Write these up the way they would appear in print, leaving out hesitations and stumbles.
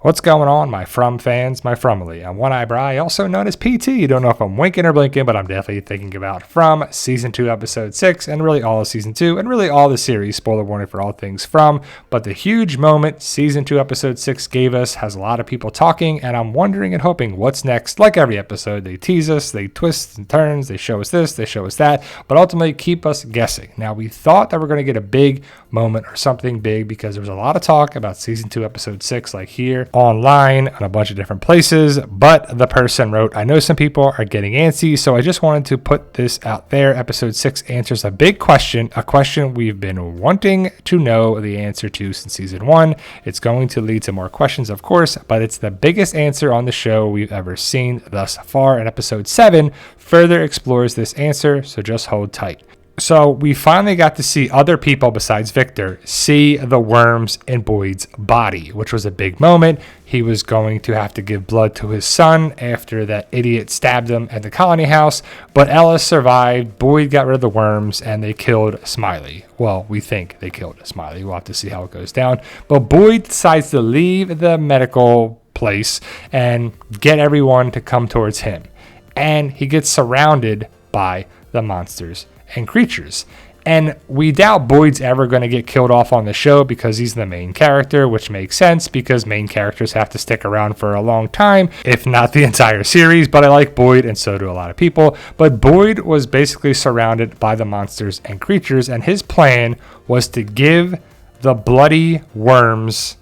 What's going on, my From fans, my Fromily? I'm One Eyebrow, also known as PT. You don't know if I'm winking or blinking, but I'm definitely thinking about From Season 2, Episode 6, and really all of Season 2, and really all the series. Spoiler warning for all things From. But the huge moment Season 2, Episode 6 gave us has a lot of people talking, and I'm wondering and hoping what's next. Like every episode, they tease us, they twist and turns, they show us this, they show us that, but ultimately keep us guessing. Now, we thought that we're going to get a big moment or something big because there was a lot of talk about Season 2, Episode 6, like here, online, on a bunch of different places, but the person wrote, I know some people are getting antsy, so I just wanted to put this out there. Episode 6 answers a big question, a question we've been wanting to know the answer to since Season 1. It's going to lead to more questions, of course, but it's the biggest answer on the show we've ever seen thus far, and Episode 7 further explores this answer, so just hold tight. So we finally got to see other people besides Victor see the worms in Boyd's body, which was a big moment. He was going to have to give blood to his son after that idiot stabbed him at the colony house, but Ellis survived. Boyd got rid of the worms and they killed Smiley. Well, we think they killed Smiley. We'll have to see how it goes down. But Boyd decides to leave the medical place and get everyone to come towards him. And he gets surrounded by the monsters and creatures. And we doubt Boyd's ever going to get killed off on the show because he's the main character, which makes sense because main characters have to stick around for a long time, if not the entire series. But I like Boyd, and so do a lot of people. But Boyd was basically surrounded by the monsters and creatures, and his plan was to give the bloody worms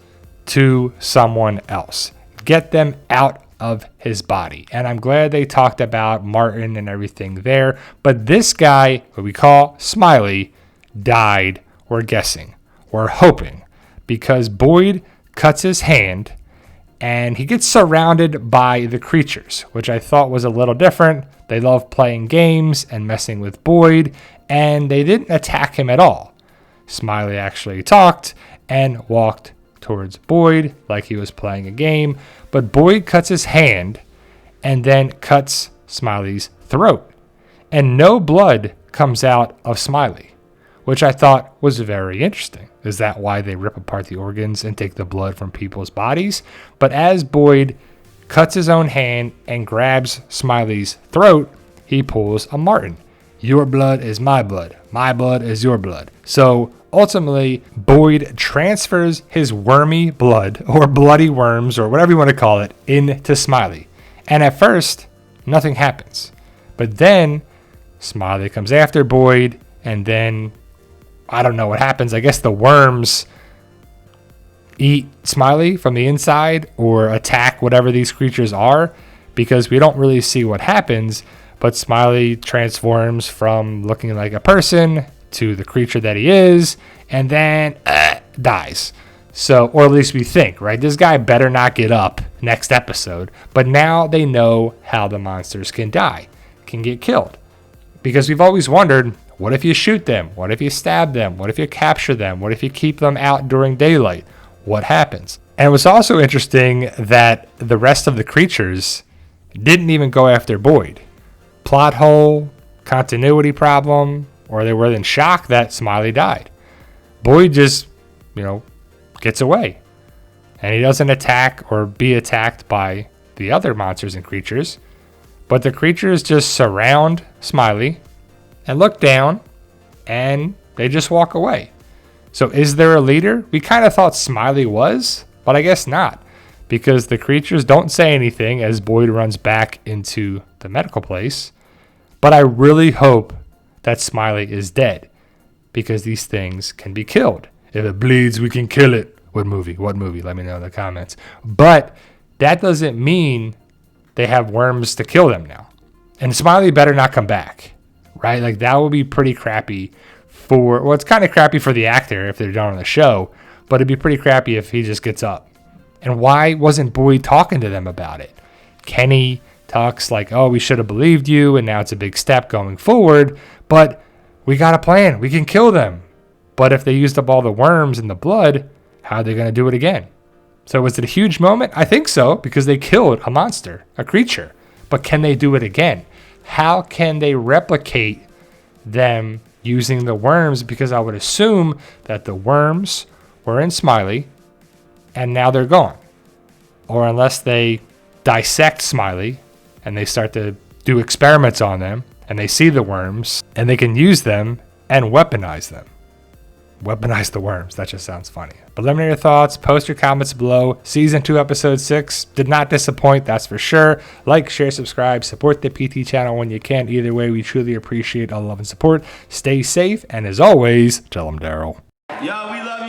to someone else. Get them out of his body. And I'm glad they talked about Martin and everything there. But this guy, who we call Smiley, died, we're guessing, we're hoping, because Boyd cuts his hand and he gets surrounded by the creatures, which I thought was a little different. They love playing games and messing with Boyd, and they didn't attack him at all. Smiley actually talked and walked towards Boyd like he was playing a game, but Boyd cuts his hand and then cuts Smiley's throat, and no blood comes out of Smiley, which I thought was very interesting. Is that why they rip apart the organs and take the blood from people's bodies? But as Boyd cuts his own hand and grabs Smiley's throat, he pulls a Martin. Your blood is my blood is your blood. So ultimately, Boyd transfers his wormy blood, or bloody worms, or whatever you want to call it, into Smiley. And at first, nothing happens. But then, Smiley comes after Boyd, and then, I don't know what happens. I guess the worms eat Smiley from the inside, or attack whatever these creatures are, because we don't really see what happens, but Smiley transforms from looking like a person to the creature that he is, and then dies. So, or at least we think, right? This guy better not get up next episode. But now they know how the monsters can die, can get killed. Because we've always wondered, what if you shoot them? What if you stab them? What if you capture them? What if you keep them out during daylight? What happens? And it was also interesting that the rest of the creatures didn't even go after Boyd. Plot hole, continuity problem, or they were in shock that Smiley died. Boyd just, gets away. And he doesn't attack or be attacked by the other monsters and creatures. But the creatures just surround Smiley and look down, and they just walk away. So is there a leader? We kind of thought Smiley was, but I guess not. Because the creatures don't say anything as Boyd runs back into the medical place. But I really hope that Smiley is dead, because these things can be killed. If it bleeds, we can kill it. What movie? Let me know in the comments. But that doesn't mean they have worms to kill them now. And Smiley better not come back, right? Like, that would be pretty crappy it's kind of crappy for the actor if they're done on the show, but it'd be pretty crappy if he just gets up. And why wasn't Boyd talking to them about it? Kenny talks like, oh, we should have believed you, and now it's a big step going forward, but we got a plan. We can kill them. But if they used up all the worms and the blood, how are they going to do it again? So was it a huge moment? I think so, because they killed a monster, a creature. But can they do it again? How can they replicate them using the worms? Because I would assume that the worms were in Smiley, and now they're gone. or unless they dissect Smiley and they start to do experiments on them and they see the worms and they can use them and weaponize them. Weaponize the worms. That just sounds funny. But let me know your thoughts. Post your comments below. Season 2, Episode 6 did not disappoint, that's for sure. Like, share, subscribe, support the PT channel when you can. Either way, we truly appreciate all love and support. Stay safe, and as always, tell them Daryl. Yo, we love